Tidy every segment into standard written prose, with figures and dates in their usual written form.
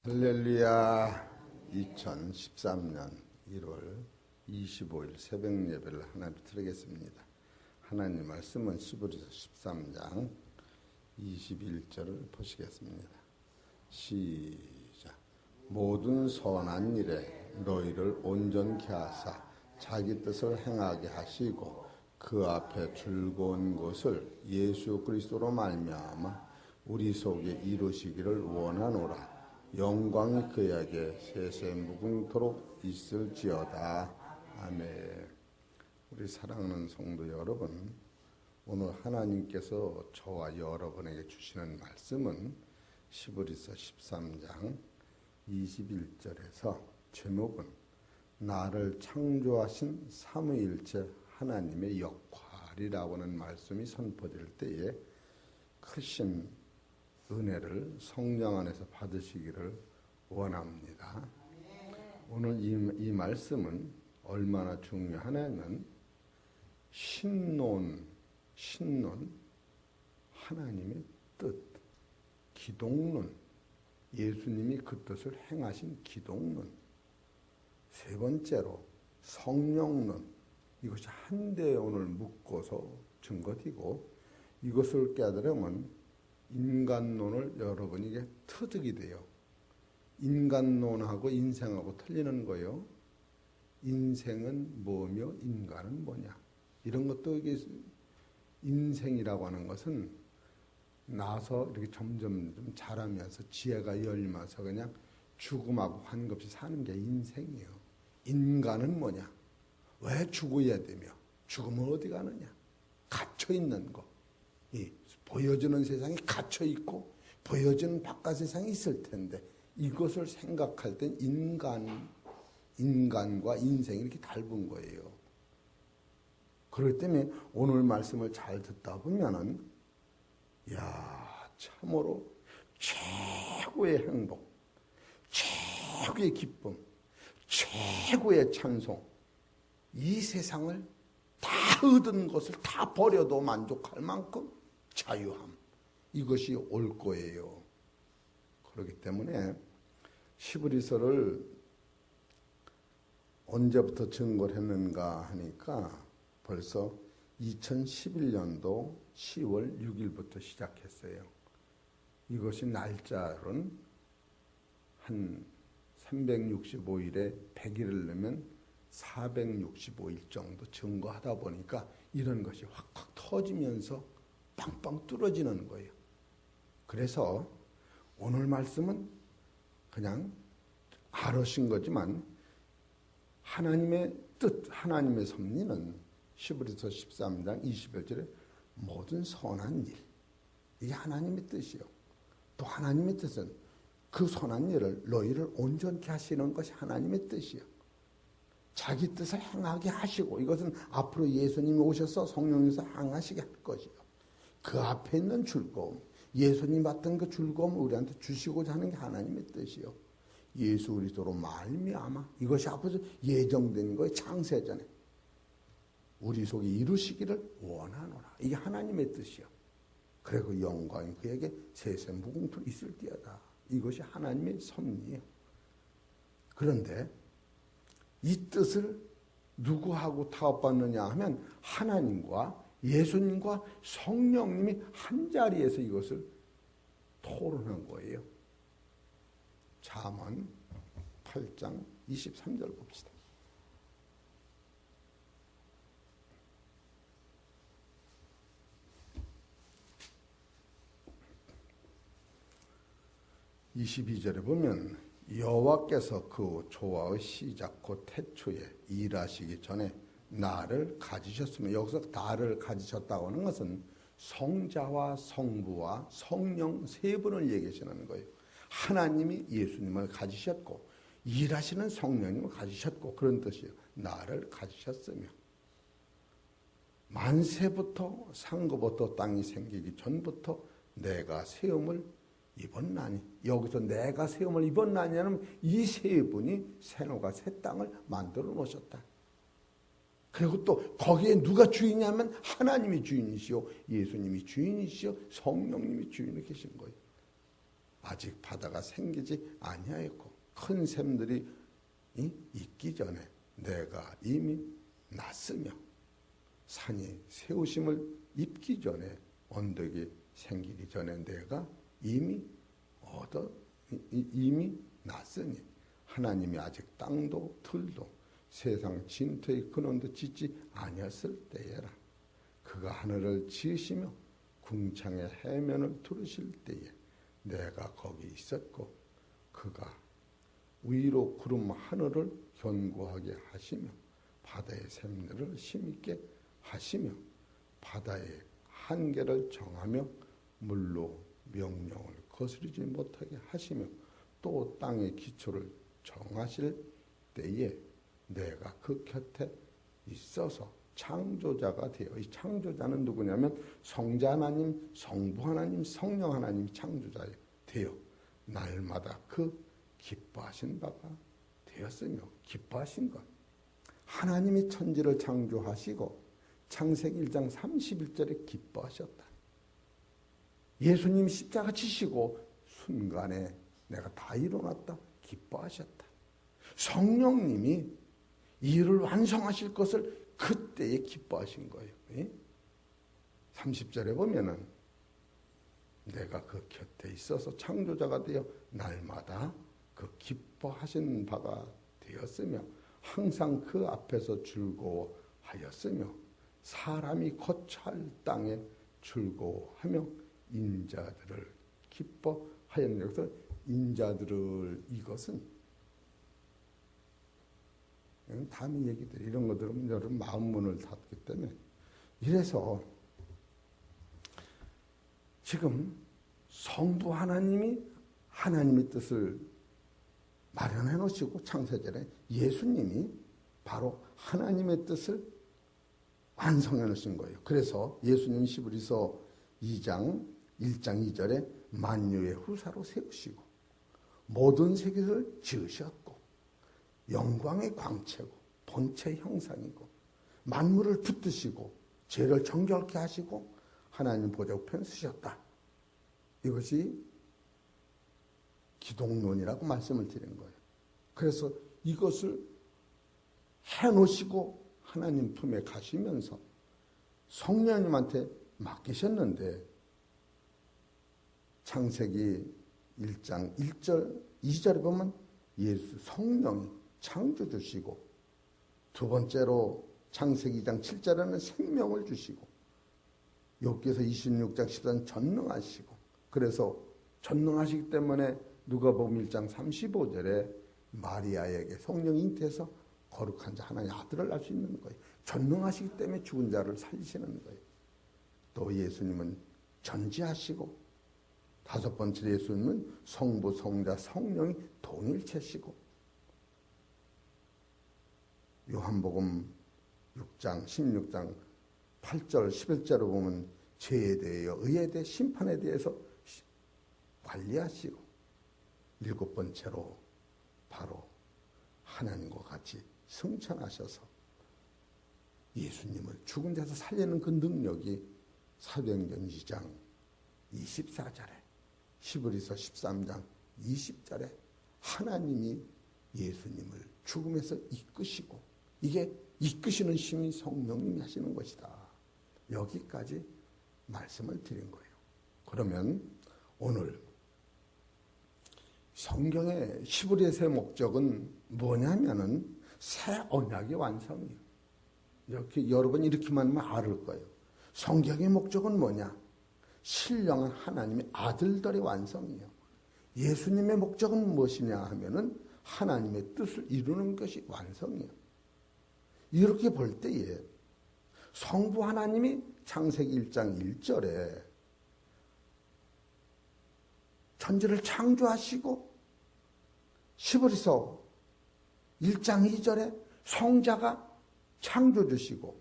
할렐루야. 2013년 1월 25일 새벽 예배를 하나님 드리겠습니다. 하나님 말씀은 시브리서 13장 21절을 보시겠습니다. 시작. 모든 선한 일에 너희를 온전케 하사 자기 뜻을 행하게 하시고 그 앞에 즐거운 것을 예수 그리스도로 말미암아 우리 속에 이루시기를 원하노라. 영광이 그에게 세세 무궁토록 있을지어다. 아멘. 우리 사랑하는 성도 여러분, 오늘 하나님께서 저와 여러분에게 주시는 말씀은 시브리서 13장 21절에서 제목은 나를 창조하신 삼위일체 하나님의 역할이라고 하는 말씀이 선포될 때에 크신 은혜를 성령 안에서 받으시기를 원합니다. 오늘 이 말씀은 얼마나 중요하냐면 신론, 하나님의 뜻, 기독론, 예수님이 그 뜻을 행하신 기독론, 세 번째로 성령론, 이것이 한데에 오늘 묶어서 증거되고 이것을 깨달으면 인간론을 여러분에게 터득이 돼요. 인간론하고 인생하고 틀리는 거예요. 인생은 뭐며 인간은 뭐냐. 이런 것도 이게 인생이라고 하는 것은 나서 이렇게 점점 좀 자라면서 지혜가 열면서 그냥 죽음하고 관계없이 사는 게 인생이에요. 인간은 뭐냐. 왜 죽어야 되며 죽으면 어디 가느냐. 갇혀 있는 거. 보여주는 세상이 갇혀 있고 보여주는 바깥 세상이 있을 텐데 이것을 생각할 땐 인간과 인생이 이렇게 닮은 거예요. 그렇기 때문에 오늘 말씀을 잘 듣다 보면은 참으로 최고의 행복, 최고의 기쁨, 최고의 찬송, 이 세상을 다 얻은 것을 다 버려도 만족할 만큼 자유함, 이것이 올 거예요. 그렇기 때문에 시브리서를 언제부터 증거를 했는가 하니까 벌써 2011년도 10월 6일부터 시작했어요. 이것이 날짜로는 한 365일에 100일을 넣으면 465일 정도 증거하다 보니까 이런 것이 확확 터지면서 빵빵 뚫어지는 거예요. 그래서 오늘 말씀은 그냥 알으신 거지만 하나님의 뜻, 하나님의 섭리는 시브리서 13장 21절에 모든 선한 일, 이게 하나님의 뜻이요. 또 하나님의 뜻은 그 선한 일을 너희를 온전케 하시는 것이 하나님의 뜻이요. 자기 뜻을 행하게 하시고 이것은 앞으로 예수님이 오셔서 성령님께서 행하시게 할 것이요. 그 앞에 있는 즐거움, 예수님 받던 그 즐거움을 우리한테 주시고자 하는 게 하나님의 뜻이요. 예수 그리스도로 말미암아 이것이 앞으로 예정된 거예요. 창세전에 우리 속에 이루시기를 원하노라. 이게 하나님의 뜻이요. 그래 그 영광이 그에게 세세 무궁토록 있을지어다. 이것이 하나님의 섭리예요. 그런데 이 뜻을 누구하고 타협받느냐 하면 하나님과 예수님과 성령님이 한자리에서 이것을 토론한 거예요. 잠언 8장 23절 봅시다. (22절에) 보면 여호와께서 그 조화의 시작 곧 태초에 일하시기 전에 나를 가지셨으며, 여기서 나를 가지셨다고 하는 것은 성자와 성부와 성령 세 분을 얘기하시는 거예요. 하나님이 예수님을 가지셨고 일하시는 성령님을 가지셨고 그런 뜻이에요. 나를 가지셨으며 만세부터 상고부터 땅이 생기기 전부터 내가 세움을 입었나니, 여기서 내가 세움을 입었나니는 이 세 분이 새노가 새 땅을 만들어 놓으셨다. 그리고 또 거기에 누가 주인이냐면 하나님이 주인이시오, 예수님이 주인이시오, 성령님이 주인이 계신 거예요. 아직 바다가 생기지 아니하였고 큰 샘들이 있기 전에 내가 이미 났으며 산이 세우심을 입기 전에 언덕이 생기기 전에 내가 이미 났으니 하나님이 아직 땅도 들도 세상 진토의 근원도 짓지 아니었을 때에라. 그가 하늘을 지으시며 궁창의 해면을 두르실 때에 내가 거기 있었고 그가 위로 구름 하늘을 견고하게 하시며 바다의 샘들을 힘있게 하시며 바다의 한계를 정하며 물로 명령을 거스르지 못하게 하시며 또 땅의 기초를 정하실 때에 내가 그 곁에 있어서 창조자가 되어, 이 창조자는 누구냐면 성자 하나님, 성부 하나님, 성령 하나님 창조자 되어 날마다 그 기뻐하신 바가 되었으며 기뻐하신 것. 하나님이 천지를 창조하시고 창세기 1장 31절에 기뻐하셨다. 예수님 십자가 지시고 순간에 내가 다 이뤄놨다. 기뻐하셨다. 성령님이 일을 완성하실 것을 그때에 기뻐하신 거예요. 30절에 보면은 내가 그 곁에 있어서 창조자가 되어 날마다 그 기뻐하신 바가 되었으며 항상 그 앞에서 즐거워하였으며 사람이 거처할 땅에 즐거워하며 인자들을 기뻐하였느니라. 그래서 인자들을 이것은 다음 얘기들 이런 거 들으면 여러분 마음 문을 닫기 때문에 이래서 지금 성부 하나님이 하나님의 뜻을 마련해 놓으시고 창세전에 예수님이 바로 하나님의 뜻을 완성해 놓으신 거예요. 그래서 예수님 히브리서 2장 1장 2절에 만유의 후사로 세우시고 모든 세계를 지으셨고 영광의 광채고 본체 형상이고 만물을 붙드시고 죄를 정결케 하시고 하나님 보좌 우편에 서셨다. 이것이 기독론이라고 말씀을 드린 거예요. 그래서 이것을 해놓으시고 하나님 품에 가시면서 성령님한테 맡기셨는데 창세기 1장 1절 2절에 보면 예수 성령이 창조 주시고 두 번째로 창세기 2장 7절에는 생명을 주시고 욥기서 26장 14절 전능하시고 그래서 전능하시기 때문에 누가복음 1장 35절에 마리아에게 성령이 잉태해서 거룩한 자 하나님의 아들을 낳을 수 있는 거예요. 전능하시기 때문에 죽은 자를 살리시는 거예요. 또 예수님은 전지하시고 다섯 번째 예수님은 성부, 성자, 성령이 동일체시고 요한복음 6장, 16장 8절, 11절을 보면 죄에 대하여, 의에 대해, 심판에 대해서 관리하시고 일곱 번째로 바로 하나님과 같이 승천하셔서 예수님을 죽은 자에서 살리는 그 능력이 사도행전 2장 24절에 히브리서 13장 20절에 하나님이 예수님을 죽음에서 이끄시고 이게 이끄시는 힘이 성령님이 하시는 것이다. 여기까지 말씀을 드린 거예요. 그러면 오늘 성경의 히브리서의 목적은 뭐냐면은 새 언약의 완성이에요. 이렇게 여러분 이렇게만 하면 알을 거예요. 성경의 목적은 뭐냐? 신령한 하나님의 아들들의 완성이에요. 예수님의 목적은 무엇이냐 하면은 하나님의 뜻을 이루는 것이 완성이에요. 이렇게 볼 때에 성부 하나님이 창세기 1장 1절에 천지를 창조하시고 히브리서 1장 2절에 성자가 창조 주시고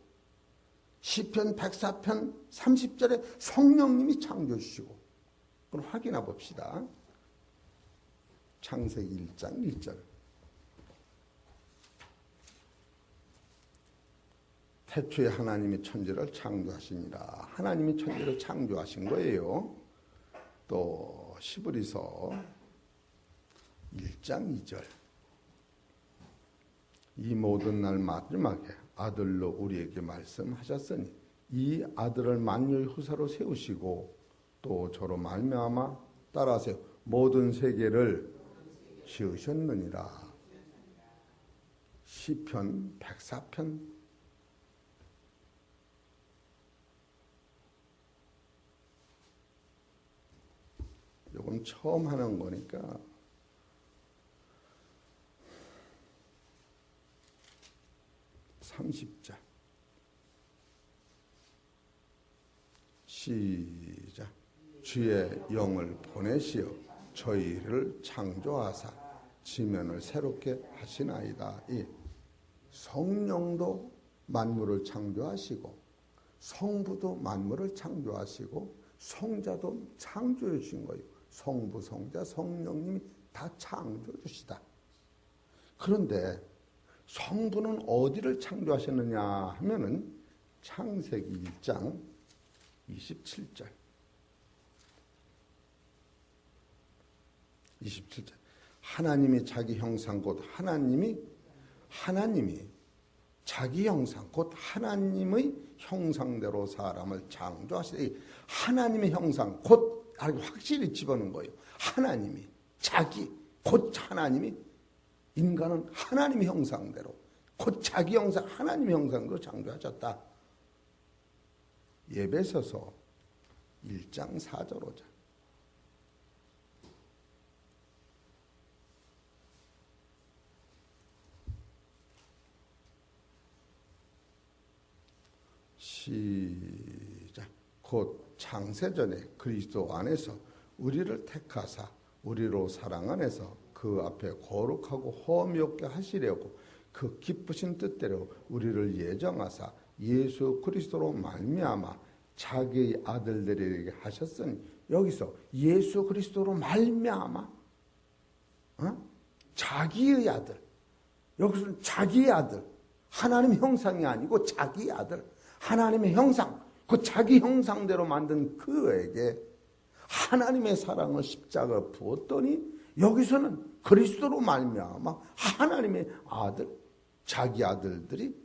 시편 104편 30절에 성령님이 창조 주시고 그럼 확인해 봅시다. 창세기 1장 1절 태초에 하나님이 천지를 창조하시니라. 하나님이 천지를 창조하신 거예요. 또 히브리서 1장 2절. 이 모든 날 마지막에 아들로 우리에게 말씀하셨으니 이 아들을 만유의 후사로 세우시고 또 저로 말미암아 따라하세요. 모든 세계를 지으셨느니라. 시편 104편 요건 처음 하는 거니까 (30절) 시작. 주의 영을 보내시어 저희를 창조하사 지면을 새롭게 하시나이다. 이 성령도 만물을 창조하시고 성부도 만물을 창조하시고 성자도 창조해 주신 거예요. 성부, 성자, 성령님이 다 창조해 주시다. 그런데 성부는 어디를 창조하셨느냐 하면은 창세기 1장 27절. 27절. 하나님이 자기 형상 곧 하나님이 자기 형상 곧 하나님의 형상대로 사람을 창조하시되 하나님의 형상 곧 확실히 집어넣은 거예요. 하나님이 자기 곧 하나님이 인간은 하나님의 형상대로 곧 자기 형상 하나님의 형상대로 창조하셨다. 에베소서 1장 4절 5절. 시작. 곧 창세전에 그리스도 안에서 우리를 택하사 우리로 사랑 안에서 그 앞에 거룩하고 험이 없게 하시려고 그 기쁘신 뜻대로 우리를 예정하사 예수 그리스도로 말미암아 자기의 아들들에게 하셨으니 여기서 예수 그리스도로 말미암아 자기의 아들, 여기서는 자기의 아들, 하나님의 형상이 아니고 자기의 아들, 하나님의 형상, 그 자기 형상대로 만든 그에게 하나님의 사랑을 십자가에 부었더니 여기서는 그리스도로 말미암아 하나님의 아들, 자기 아들들이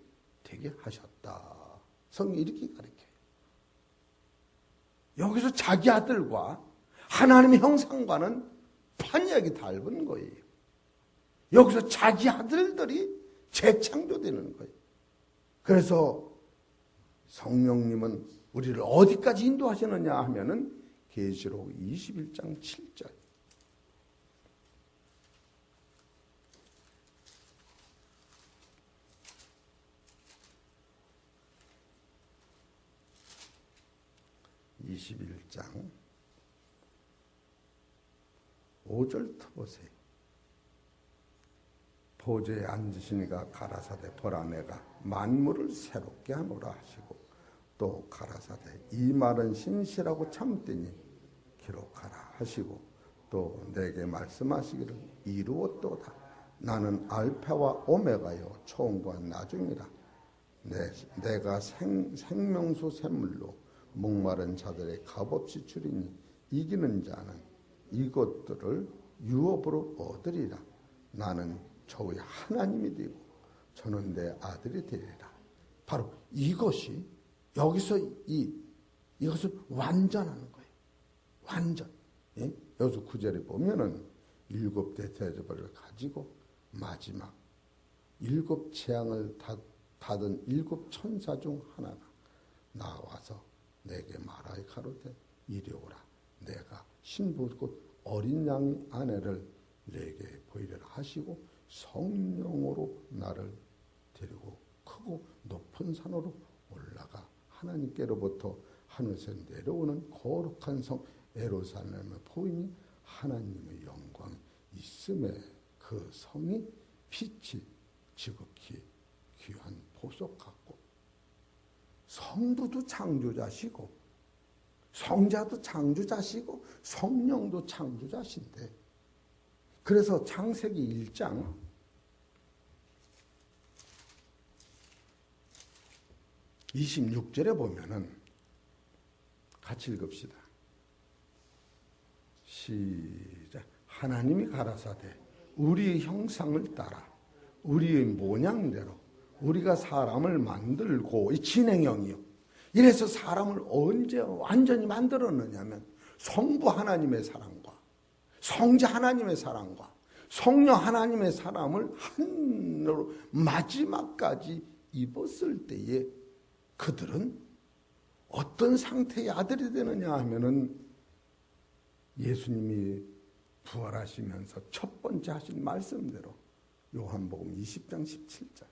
되게 하셨다. 성경이 이렇게 가르쳐요. 여기서 자기 아들과 하나님의 형상과는 판이하게 다른 거예요. 여기서 자기 아들들이 재창조되는 거예요. 그래서 성령님은 우리를 어디까지 인도하시느냐 하면은 계시록 21장 7절. (21장) 5절부터 보세요. 보좌에 앉으시니가 가라사대 보라 내가 만물을 새롭게 하노라 하시고 또 가라사대 이 말은 신실하고 참되니 기록하라 하시고 또 내게 말씀하시기를 이루었도다. 나는 알파와 오메가요 처음과 나중이라. 내가 생명수 샘물로 목마른 자들의 값없이 주리니 이기는 자는 이것들을 유업으로 얻으리라. 나는 저의 하나님이 되고 저는 내 아들이 되리라. 바로 이것이 여기서 이것을 완전하는 거예요. 완전. 예? 여기서 9절에 보면은 7대 대접을 가지고 마지막 7 재앙을 닫은 7 천사 중 하나가 나와서 내게 말하여 가로되 이리 오라. 내가 신부 곧 어린 양의 아내를 내게 보이리라 하시고 성령으로 나를 데리고 크고 높은 산으로 올라가 하나님께로부터 하늘에서 내려오는 거룩한 성 예루살렘을 보이니 하나님의 영광이 있음에 그 성이 빛이 지극히 귀한 보석 같고 성부도 창조자시고 성자도 창조자시고 성령도 창조자신데 그래서 창세기 1장 26절에 보면은 같이 읽읍시다. 시작. 하나님이 가라사대 우리의 형상을 따라 우리의 모양대로 우리가 사람을 만들고, 이 진행형이요. 이래서 사람을 언제 완전히 만들었느냐면 성부 하나님의 사랑과 성자 하나님의 사랑과 성령 하나님의 사랑을 한으로 마지막까지 입었을 때에 그들은 어떤 상태의 아들이 되느냐 하면은 예수님이 부활하시면서 첫 번째 하신 말씀대로 요한복음 20장 17절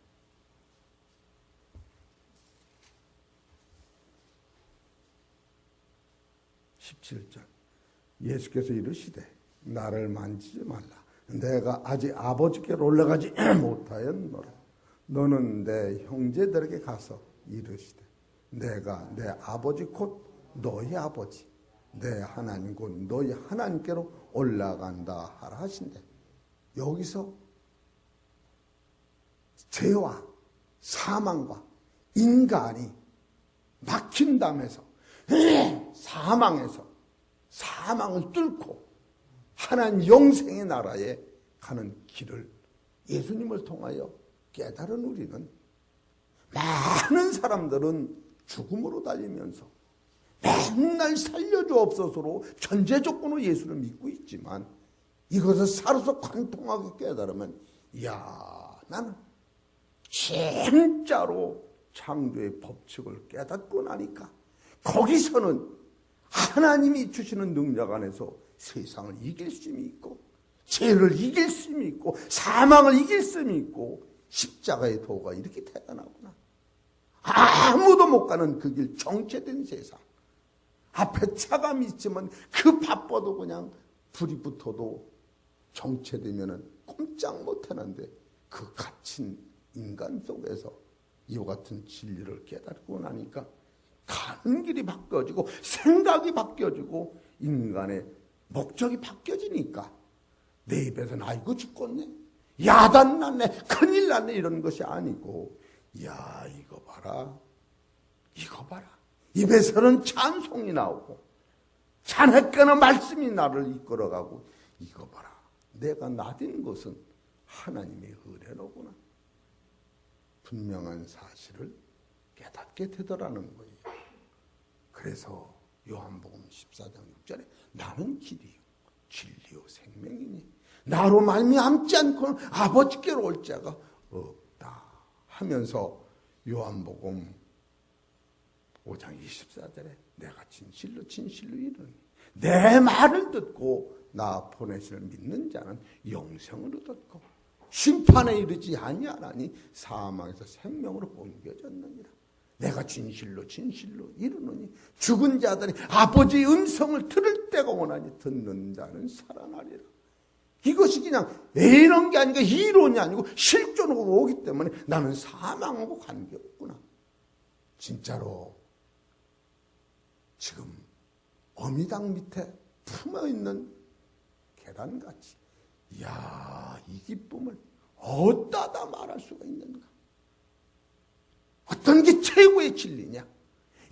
17절 예수께서 이르시되 나를 만지지 말라. 내가 아직 아버지께로 올라가지 못하였노라. 너는 내 형제들에게 가서 이르시되 내가 내 아버지 곧 너희 아버지 내 하나님 곧 너희 하나님께로 올라간다 하라 하신대. 여기서 죄와 사망과 인간이 막힌 담에서 사망에서 사망을 뚫고 하나님 영생의 나라에 가는 길을 예수님을 통하여 깨달은 우리는, 많은 사람들은 죽음으로 달리면서 맨날 살려주옵소서로 전제 조건으로 예수를 믿고 있지만 이것을 살아서 관통하게 깨달으면, 이야, 나는 진짜로 창조의 법칙을 깨닫고 나니까 거기서는 하나님이 주시는 능력 안에서 세상을 이길 수임이 있고 죄를 이길 수임이 있고 사망을 이길 수임이 있고 십자가의 도가 이렇게 대단하구나. 아무도 못 가는 그 길, 정체된 세상. 앞에 차가 있지만 그 바빠도 그냥 불이 붙어도 정체되면은 꼼짝 못하는데, 그 갇힌 인간 속에서 이와 같은 진리를 깨닫고 나니까 가는 길이 바뀌어지고 생각이 바뀌어지고 인간의 목적이 바뀌어지니까 내 입에서는 아이고 죽겠네, 야단 났네, 큰일 났네 이런 것이 아니고, 야 이거 봐라, 이거 봐라. 입에서는 찬송이 나오고 자네께는 말씀이 나를 이끌어가고, 이거 봐라, 내가 나된 것은 하나님의 은혜로구나. 분명한 사실을 깨닫게 되더라는 거예요. 그래서 요한복음 14장 6절에 나는 길이요 진리요 생명이니 나로 말미암지 않고는 아버지께로 올 자가 없다 하면서 요한복음 5장 24절에 내가 진실로 이르니 내 말을 듣고 나 보내시를 믿는 자는 영생을 얻었고 심판에 이르지 아니하나니 사망에서 생명으로 옮겨졌느니라. 내가 진실로 이르노니 죽은 자들이 아버지의 음성을 들을 때가 오나니 듣는 자는 살아나리라. 이것이 그냥 이런 게 아니고 이론이 아니고 실존으로 오기 때문에 나는 사망하고 관계없구나. 진짜로 지금 어미당 밑에 품어있는 계란같이, 이야, 이 기쁨을 어디다 말할 수가 있는가? 어떤 게 최고의 진리냐?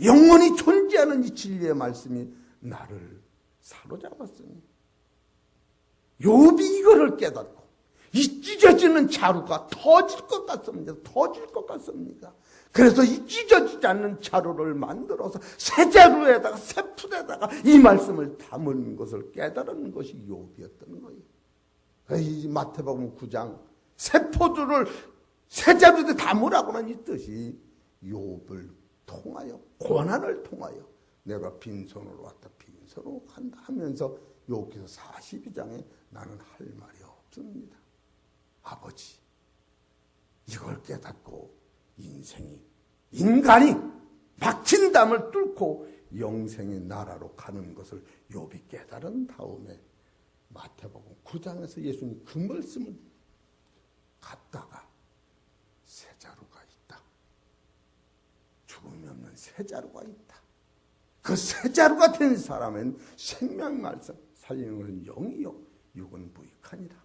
영원히 존재하는 이 진리의 말씀이 나를 사로잡았으니 욥이 이거를 깨닫고 이 찢어지는 자루가 터질 것 같습니다. 그래서 이 찢어지지 않는 자루를 만들어서 새 자루에다가 새 풋에다가 이 말씀을 담은 것을 깨달은 것이 욥이었던 거예요. 이 마태복음 9장 새 포도를 새 자루에 담으라고는 이 뜻이 욥을 통하여, 고난을 통하여 내가 빈손으로 왔다 빈손으로 간다 하면서 욥기서 42장에 나는 할 말이 없습니다. 아버지, 이걸 깨닫고 인간이 막힌 담을 뚫고 영생의 나라로 가는 것을 욥이 깨달은 다음에 마태복음 9장에서 예수님 그 말씀을 갖다가 새 자루가 있다. 죽음이 없는 새 자루가 있다. 그 새 자루가 된 사람은 생명 말씀, 살리는 것은 영이요 육은 무익하니라.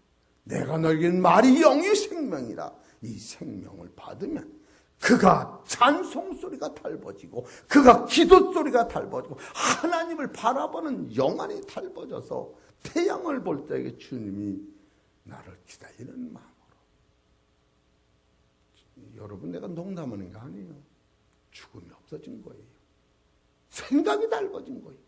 내가 너에겐 말이 영이 생명이라. 이 생명을 받으면 그가 찬송소리가 달버지고 그가 기도소리가 달버지고 하나님을 바라보는 영안이 달버져서 태양을 볼 때에 주님이 나를 기다리는 마음으로. 여러분, 내가 농담하는 게 아니에요. 죽음이 없어진 거예요. 생각이 달라진 거예요.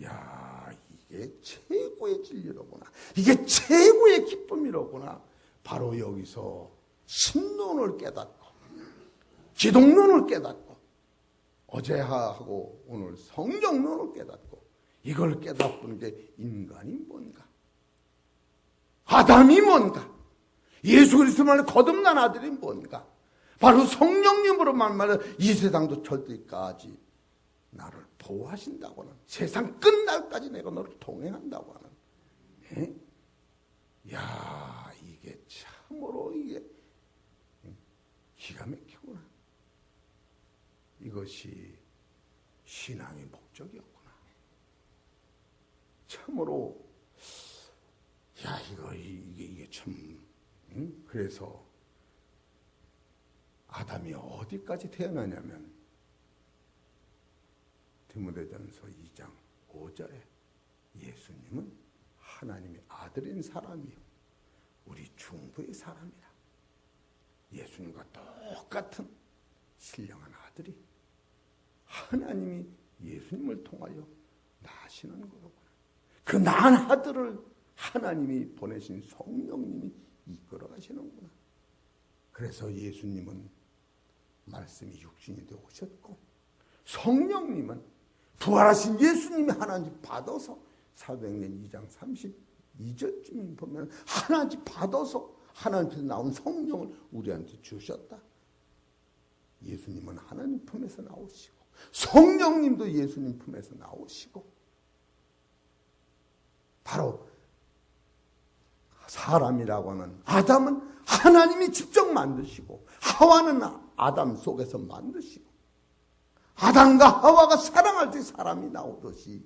야, 이게 최고의 진리로구나. 이게 최고의 기쁨이로구나. 바로 여기서 신론을 깨닫고 기독론을 깨닫고 어제하고 오늘 성경론을 깨닫고 이걸 깨닫는 게 인간이 뭔가, 아담이 뭔가, 예수 그리스도만의 거듭난 아들이 뭔가, 바로 성령님으로 말하여 이 세상도 절대까지 나를 보호하신다고 하는, 세상 끝날까지 내가 너를 동행한다고 하는. 네? 야, 이게 참으로 이게 기가 막히구나. 이것이 신앙의 목적이었구나. 참으로 야, 이게 참. 그래서 아담이 어디까지 태어나냐면 디모데전서 2장 5절에 예수님은 하나님의 아들인 사람이요, 우리 중부의 사람이라. 예수님과 똑같은 신령한 아들이 하나님이 예수님을 통하여 낳으시는 거로구나. 그 낳은 아들을 하나님이 보내신 성령님이 이끌어 가시는구나. 그래서 예수님은 말씀이 육신이 되어 오셨고, 성령님은 부활하신 예수님이 하나님 받아서 사도행전 2장 32절쯤 보면 하나님 받아서 하나님께서 나온 성령을 우리한테 주셨다. 예수님은 하나님 품에서 나오시고 성령님도 예수님 품에서 나오시고, 바로 사람이라고 하는 아담은 하나님이 직접 만드시고 하와는 아담 속에서 만드시고, 아담과 하와가 사랑할 때 사람이 나오듯이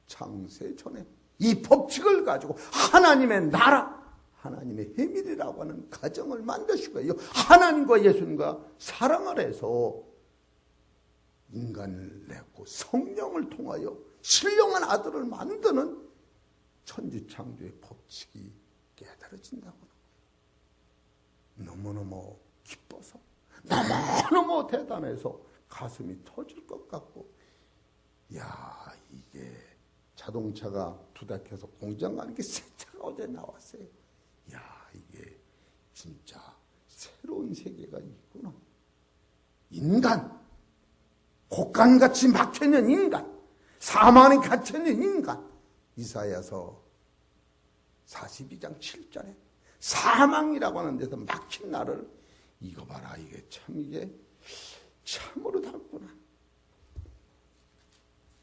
창세 전에 이 법칙을 가지고 하나님의 나라, 하나님의 해밀이라고 하는 가정을 만드시고요, 하나님과 예수님과 사랑을 해서 인간을 냈고 성령을 통하여 신령한 아들을 만드는 천지창조의 법칙이 깨달아진다고. 너무너무 기뻐서, 너무너무 대단해서 가슴이 터질 것 같고, 야, 이게 자동차가 부닥쳐서 공장 가는 게 새 차가 어제 나왔어요. 야, 이게 진짜 새로운 세계가 있구나. 인간, 곡간같이 막혀있는 인간, 사망에 갇혀있는 인간. 이사야서 42장 7절에 사망이라고 하는 데서 막힌 나를, 이거 봐라, 이게 참으로 닮구나.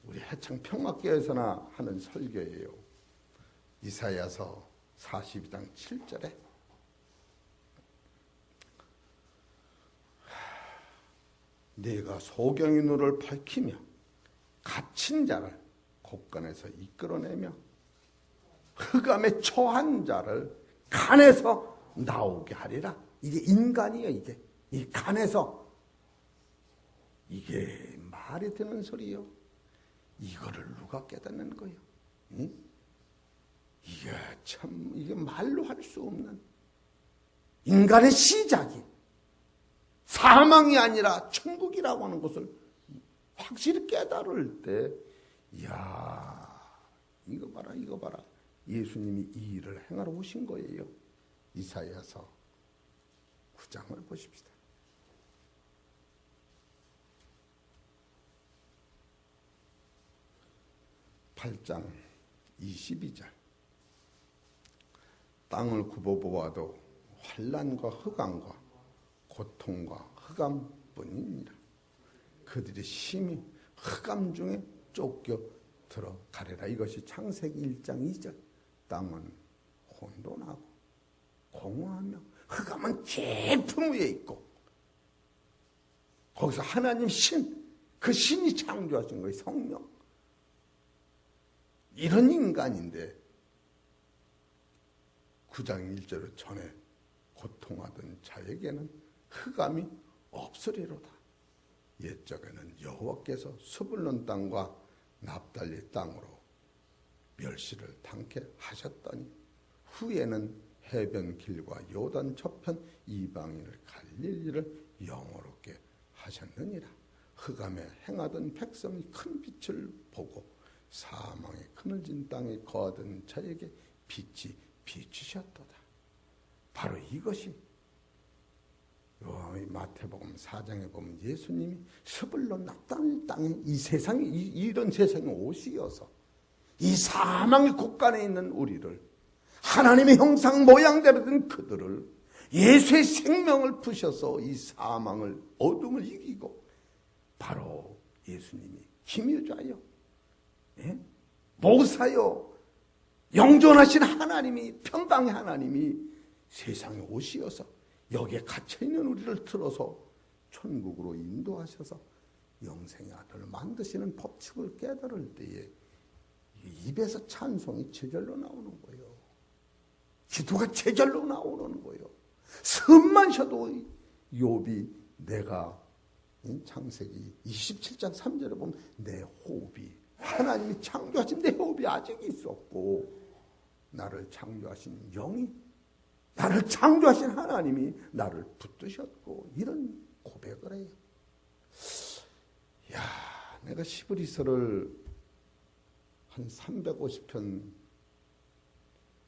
우리 해창 평화교회에서나 하는 설교예요. 이사야서 42장 7절에 내가 소경의 눈을 밝히며 갇힌 자를 곡간에서 이끌어내며 흑암에 처한 자를 간에서 나오게 하리라. 이게 인간이에요. 이게 이 간에서. 이게 말이 되는 소리요. 이거를 누가 깨닫는 거예요? 응? 이게 참, 이게 말로 할 수 없는 인간의 시작이 사망이 아니라 천국이라고 하는 것을 확실히 깨달을 때, 이야, 이거 봐라, 이거 봐라. 예수님이 이 일을 행하러 오신 거예요. 이사야서 9장을 보십시다. (8장 22절) 땅을 굽어보아도 환난과 흑암과 고통과 흑암뿐이니라. 그들이 심히 흑암 중에 쫓겨 들어가리라. 이것이 창세기 1장 2절. 땅은 혼돈하고 공허하며 흑암은 깊은 위에 있고, 거기서 하나님 신, 그 신이 창조하신 거예요. 성령. 이런 인간인데 9장 1절을 전에 고통하던 자에게는 흑암이 없으리로다. 옛적에는 여호와께서 스불론 땅과 납달리 땅으로 멸시를 당케 하셨더니 후에는 해변길과 요단 저편 이방인을 갈릴 일을 영원롭게 하셨느니라. 흑암에 행하던 백성이 큰 빛을 보고 사망의 그늘진 땅에 거하던 자에게 빛이 비추셨도다. 바로 이것이 마태복음 4장에 보면 예수님이 스불론 납단 땅에 이 세상에 이런 세상에 오시어서 이 사망의 곳간에 있는 우리를 하나님의 형상 모양대로 된 그들을 예수의 생명을 부셔서 이 사망을 어둠을 이기고 바로 예수님이 기묘자요, 모사요, 영존하신 하나님이 평강의 하나님이 세상에 오시어서 여기에 갇혀있는 우리를 틀어서 천국으로 인도하셔서 영생의 아들을 만드시는 법칙을 깨달을 때에 입에서 찬송이 제절로 나오는 거예요. 기도가 제절로 나오는 거예요. 숨만 쉬어도 욥이 내가 창세기 27장 3절에 보면 내 호흡이 하나님이 창조하신 내 호흡이 아직 있었고 나를 창조하신 영이 나를 창조하신 하나님이 나를 붙드셨고 이런 고백을 해요. 야, 내가 시브리서를 한 350편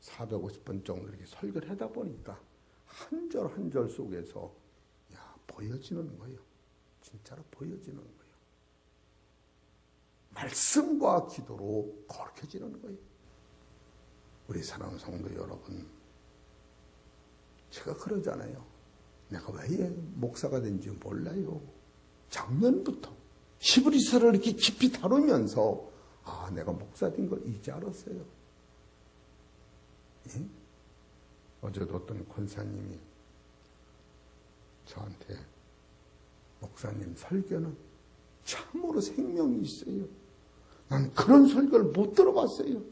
450번 정도 이렇게 설교를 하다 보니까 한 절 한 절 속에서 보여지는 거예요. 진짜로 보여지는 거예요. 말씀과 기도로 거룩해지는 거예요. 우리 사랑하는 성도 여러분, 제가 그러잖아요. 내가 왜 목사가 된지 몰라요. 작년부터 히브리서를 이렇게 깊이 다루면서 내가 목사 된 걸 이제 알았어요. 예? 어제도 어떤 권사님이 저한테 목사님 설교는 참으로 생명이 있어요. 나는 그런 설교를 못 들어봤어요.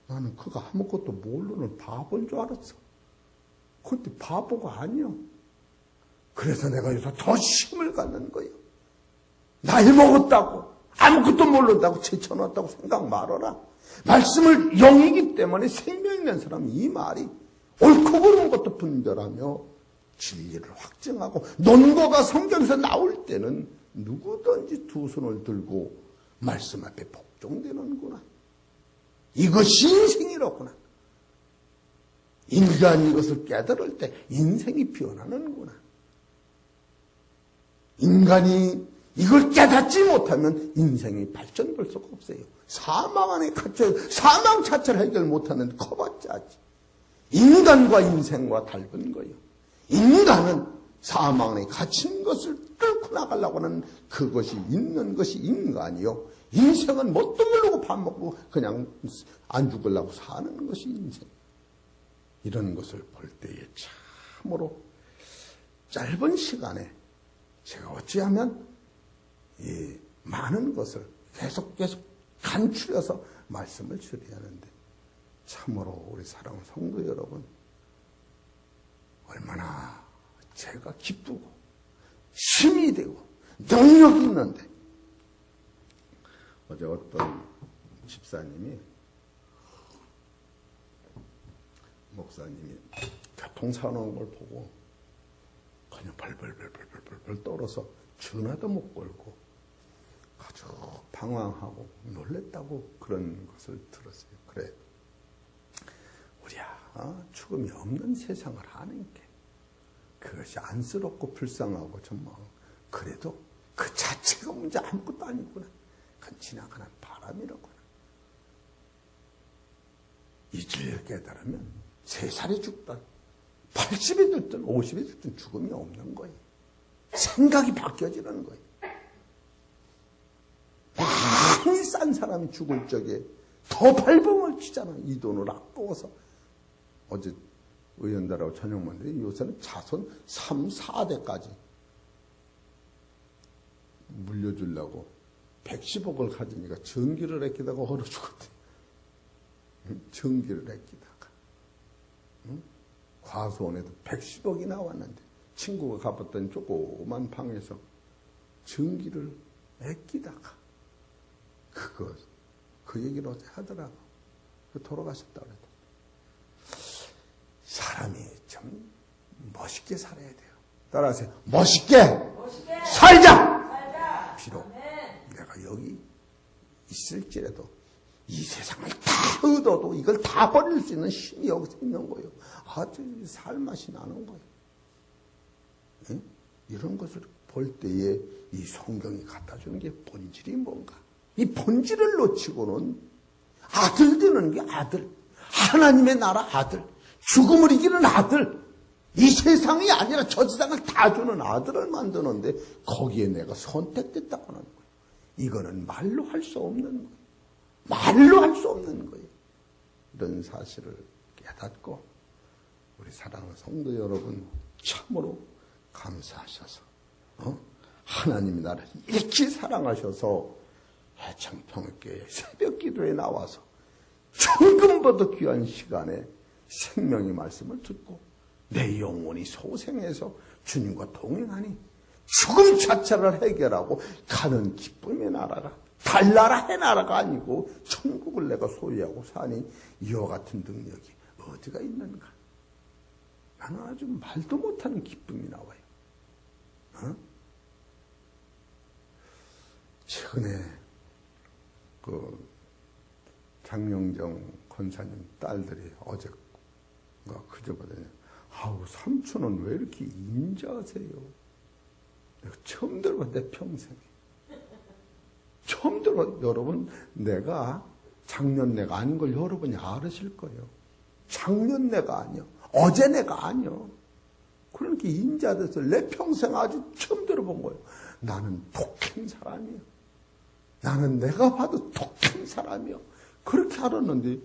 나는 그거 아무것도 모르는 바보인 줄 알았어. 그런데 바보가 아니야. 그래서 내가 여기서 더 힘을 갖는 거예요. 나이 먹었다고 아무것도 모른다고 제쳐놨다고 생각 말아라. 말씀을 영이기 때문에 생명 있는 사람이 이 말이 옳고 그른 것도 분별하며 진리를 확증하고 논거가 성경에서 나올 때는 누구든지 두 손을 들고 말씀 앞에 복종되는구나. 이것이 인생이로구나. 인간이 이것을 깨달을 때 인생이 변하는구나. 인간이 이걸 깨닫지 못하면 인생이 발전될 수가 없어요. 사망 안에 갇혀 사망 자체를 해결 못하는 커봤자 하지. 인간과 인생과 다른 거예요. 인간은 사망 안에 갇힌 것을 뚫고 나가려고 하는 그것이 있는 것이 인간이요. 인생은 뭣도 모르고 밥 먹고 그냥 안 죽으려고 사는 것이 인생. 이런 것을 볼 때에 참으로 짧은 시간에 제가 어찌하면 이 많은 것을 계속 간추려서 말씀을 드려야 하는데 참으로 우리 사랑하는 성도 여러분 얼마나 제가 기쁘고 힘이 되고 능력이 있는데 어제 어떤 집사님이 목사님이 교통사고 난 걸 보고 그냥 벌벌 떨어서 전화도 못 걸고 아주 방황하고 놀랬다고 그런 것을 들었어요. 그래, 우리야 죽음이 없는 세상을 아는 게 그것이 안쓰럽고 불쌍하고 정말 그래도 그 자체가 문제 아무것도 아니구나. 그건 지나가는 바람이라구나. 이 진리를 깨달으면 3살이 죽든 80이 됐든 50이 됐든 죽음이 없는 거예요. 생각이 바뀌어지는 거예요. 많이 싼 사람이 죽을 적에 더 발버둥을 치잖아. 이 돈을 아까워서. 어제 의원들하고 저녁만데 요새는 자손 3, 4대까지 물려주려고 110억을 가지니까 전기를 아끼다가 얼어 죽었대. 전기를 아끼다가. 과수원에도 110억이 나왔는데 친구가 가봤더니 조그만 방에서 전기를 아끼다가 그 그 얘기를 어제 하더라고. 돌아가셨다고 그랬다. 사람이 참 멋있게 살아야 돼요. 따라하세요. 멋있게 살자! 비록 내가 여기 있을지라도 이 세상을 다 얻어도 이걸 다 버릴 수 있는 힘이 여기서 있는 거예요. 아주 살맛이 나는 거예요. 응? 이런 것을 볼 때에 이 성경이 갖다 주는 게 본질이 뭔가. 이 본질을 놓치고는 아들 되는 게 아들. 하나님의 나라 아들. 죽음을 이기는 아들. 이 세상이 아니라 저 세상을 다 주는 아들을 만드는데 거기에 내가 선택됐다고 하는 거예요. 이거는 말로 할 수 없는 거예요. 말로 할 수 없는 거예요. 이런 사실을 깨닫고 우리 사랑하는 성도 여러분 참으로 감사하셔서 하나님이 나를 이렇게 사랑하셔서 해창평교회 새벽 기도에 나와서 천금보다 귀한 시간에 생명의 말씀을 듣고 내 영혼이 소생해서 주님과 동행하니 죽음 자체를 해결하고 가는 기쁨의 나라가 달나라 해나라가 아니고 천국을 내가 소유하고 사니 이와 같은 능력이 어디가 있는가. 나는 아주 말도 못하는 기쁨이 나와요. 최근에 그 장영정 권사님 딸들이 어제가 그저거든요. 아우 삼촌은 왜 이렇게 인자하세요? 내가 처음 들어봐 내 평생에. 처음 들어. 여러분 내가 작년내가 아닌 걸 여러분이 알으실 거예요. 작년내가 아니요. 어제 내가 아니요. 그러니까 인자돼서 내 평생 아주 처음 들어본 거예요. 나는 독한 사람이요. 나는 내가 봐도 독한 사람이요. 그렇게 알았는데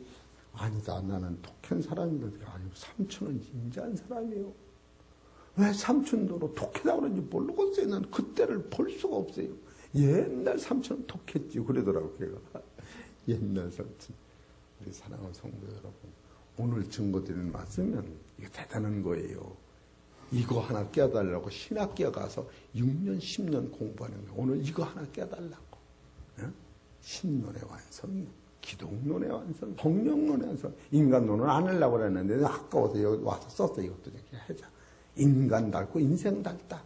아니다. 나는 독한 사람인데 아니요. 삼촌은 인자한 사람이요. 왜 삼촌도 독하다고 그런지 모르겠어요. 나는 그때를 볼 수가 없어요. 옛날 삼촌은 독했지 그러더라고요. 걔가. 옛날 삼촌. 우리 사랑하는 성도 여러분. 오늘 증거드리는 말씀은 이게 대단한 거예요. 이거 하나 깨달으려고 신학교에 가서 6년, 10년 공부하는 거예요. 오늘 이거 하나 깨달으려고. 신론의 완성이요. 기독론의 완성, 성령론의 완성. 인간론은 안 하려고 그랬는데 아까워서 여기 와서 썼어. 이것도 이렇게 하자. 인간 닳고 인생 닳다.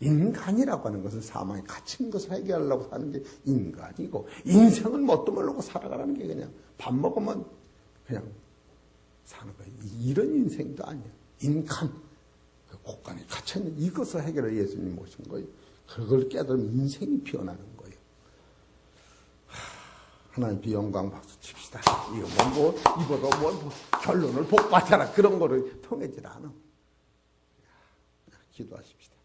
인간이라고 하는 것은 사망에 갇힌 것을 해결하려고 사는 게 인간이고 인생은 뭣도 모르고 살아가라는 게 그냥 밥 먹으면 그냥 사는 거예요. 이런 인생도 아니에요. 인간, 곳간에 갇혀있는 이것을 해결해 예수님이 모신 거예요. 그걸 깨달으면 인생이 피어나는 거예요. 하나님 비영광 박수 칩시다. 이거 뭐 이보다 뭐 결론을 복 받아라 그런 거를 통하지 않아. 기도하십시다.